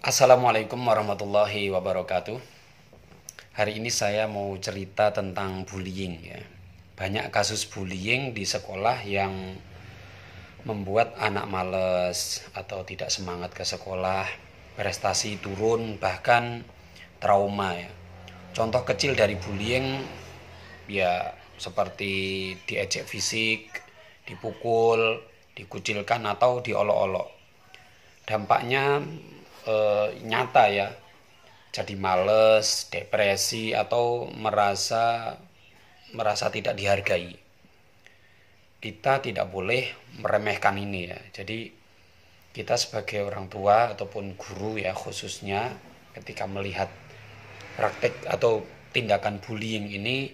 Assalamualaikum warahmatullahi wabarakatuh. Hari ini saya mau cerita tentang bullying ya. Banyak kasus bullying di sekolah yang membuat anak males atau tidak semangat ke sekolah, prestasi turun, bahkan trauma ya. Contoh kecil dari bullying ya seperti diejek fisik, dipukul, dikucilkan atau diolok-olok. Dampaknya nyata ya, jadi males, depresi atau merasa tidak dihargai. Kita tidak boleh meremehkan ini ya. Jadi kita sebagai orang tua ataupun guru ya khususnya, ketika melihat praktek atau tindakan bullying ini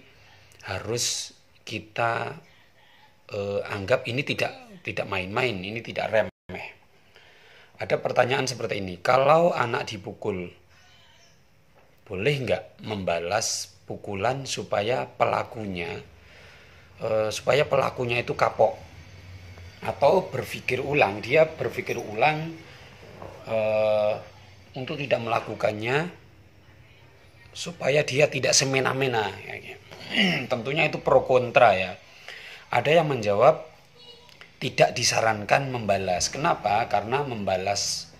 harus kita anggap ini tidak main-main, ini tidak remeh. Ada pertanyaan seperti ini, kalau anak dipukul, boleh nggak membalas pukulan supaya pelakunya itu kapok atau berpikir ulang, dia berpikir ulang untuk tidak melakukannya supaya dia tidak semena-mena. Tentunya itu pro kontra ya. Ada yang menjawab tidak disarankan membalas. Kenapa? Karena membalas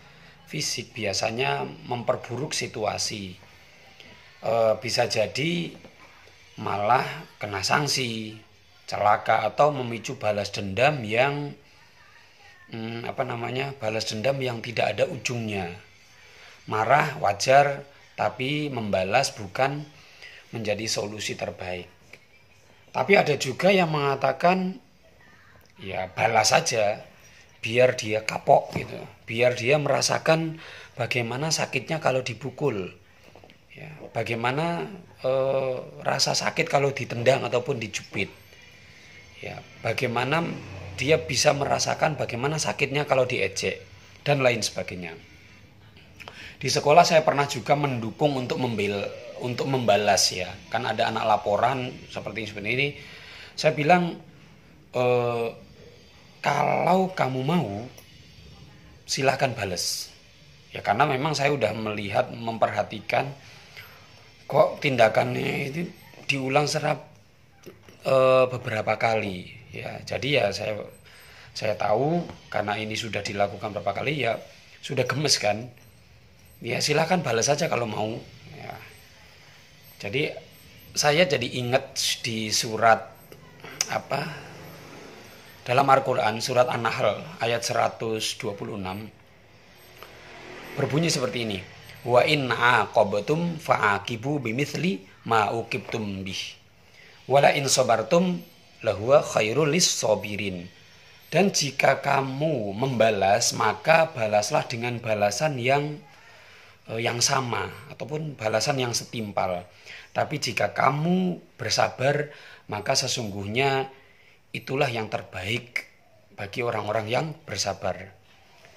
fisik biasanya memperburuk situasi. Bisa jadi malah kena sanksi, celaka atau memicu balas dendam yang balas dendam yang tidak ada ujungnya. Marah wajar, tapi membalas bukan menjadi solusi terbaik. Tapi ada juga yang mengatakan ya balas saja biar dia kapok gitu, biar dia merasakan bagaimana sakitnya kalau dipukul ya, bagaimana rasa sakit kalau ditendang ataupun dijepit ya, bagaimana dia bisa merasakan bagaimana sakitnya kalau diejek dan lain sebagainya. Di sekolah saya pernah juga mendukung untuk membalas ya, kan ada anak laporan seperti ini, saya bilang kalau kamu mau silahkan balas ya, karena memang saya udah melihat, memperhatikan kok tindakannya itu diulang beberapa kali ya. Jadi ya saya tahu karena ini sudah dilakukan beberapa kali ya, sudah gemes kan ya, silahkan balas saja kalau mau ya. Jadi saya jadi ingat di surat dalam Al-Quran, surat An-Nahl ayat 126 berbunyi seperti ini. Wa in aqabtum fa'aqibu bimithli ma uqibtum bih. Wala in sabartum lahuwa khairul lis-sabirin. Dan jika kamu membalas, maka balaslah dengan balasan yang sama ataupun balasan yang setimpal. Tapi jika kamu bersabar, maka sesungguhnya itulah yang terbaik bagi orang-orang yang bersabar.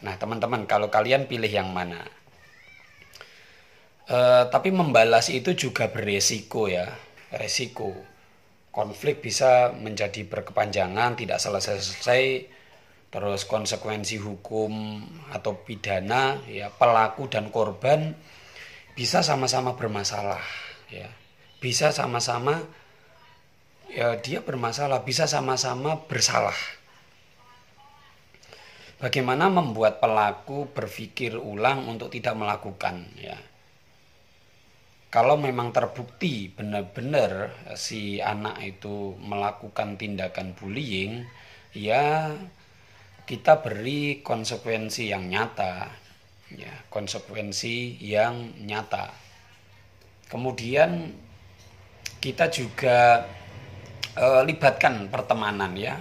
Nah teman-teman, kalau kalian pilih yang mana? Tapi membalas itu juga beresiko ya, resiko. Konflik bisa menjadi berkepanjangan, tidak selesai-selesai, terus konsekuensi hukum atau pidana ya, pelaku dan korban bisa sama-sama bermasalah ya, bisa sama-sama ya, dia bermasalah, bisa sama-sama bersalah. Bagaimana membuat pelaku berpikir ulang untuk tidak melakukan ya. Kalau memang terbukti benar-benar si anak itu melakukan tindakan bullying ya, kita beri konsekuensi yang nyata ya, konsekuensi yang nyata. Kemudian kita juga libatkan pertemanan ya.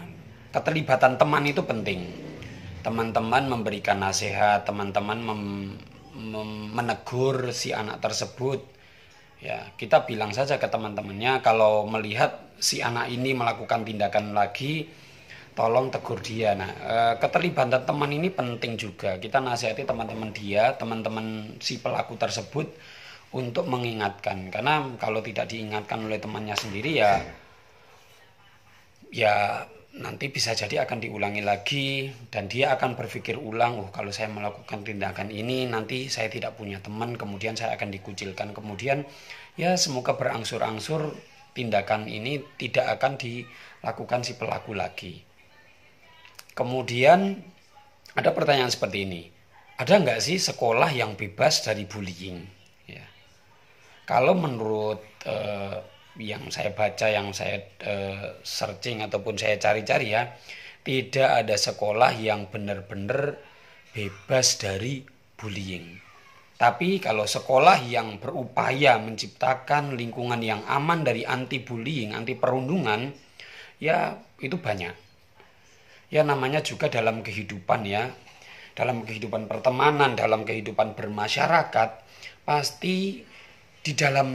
Keterlibatan teman itu penting. Teman-teman memberikan nasihat, teman-teman menegur si anak tersebut ya. Kita bilang saja ke teman-temannya, kalau melihat si anak ini melakukan tindakan lagi, tolong tegur dia. Nah keterlibatan teman ini penting juga. Kita nasihati teman-teman dia, teman-teman si pelaku tersebut untuk mengingatkan. Karena kalau tidak diingatkan oleh temannya sendiri ya nanti bisa jadi akan diulangi lagi dan dia akan berpikir ulang, kalau saya melakukan tindakan ini nanti saya tidak punya teman, kemudian saya akan dikucilkan, kemudian ya semoga berangsur-angsur tindakan ini tidak akan dilakukan si pelaku lagi. Kemudian ada pertanyaan seperti ini, ada nggak sih sekolah yang bebas dari bullying? Ya. Kalau menurut yang saya baca, yang saya searching ataupun saya cari-cari ya, tidak ada sekolah yang benar-benar bebas dari bullying. Tapi kalau sekolah yang berupaya menciptakan lingkungan yang aman dari anti bullying, anti perundungan, ya itu banyak. Ya namanya juga dalam kehidupan ya, dalam kehidupan pertemanan, dalam kehidupan bermasyarakat, pasti di dalam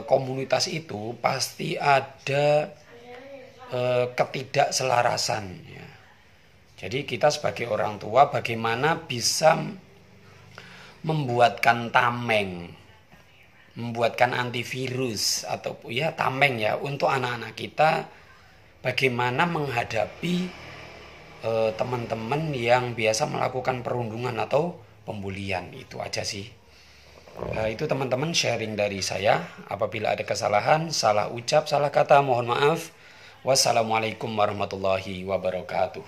komunitas itu pasti ada ketidakselarasan ya. Jadi kita sebagai orang tua bagaimana bisa membuatkan tameng, membuatkan antivirus atau ya tameng ya untuk anak-anak kita, bagaimana menghadapi teman-teman yang biasa melakukan perundungan atau pembulian. Itu aja sih. Itu teman-teman sharing dari saya. Apabila ada kesalahan, salah ucap, salah kata, mohon maaf. Wassalamualaikum warahmatullahi wabarakatuh.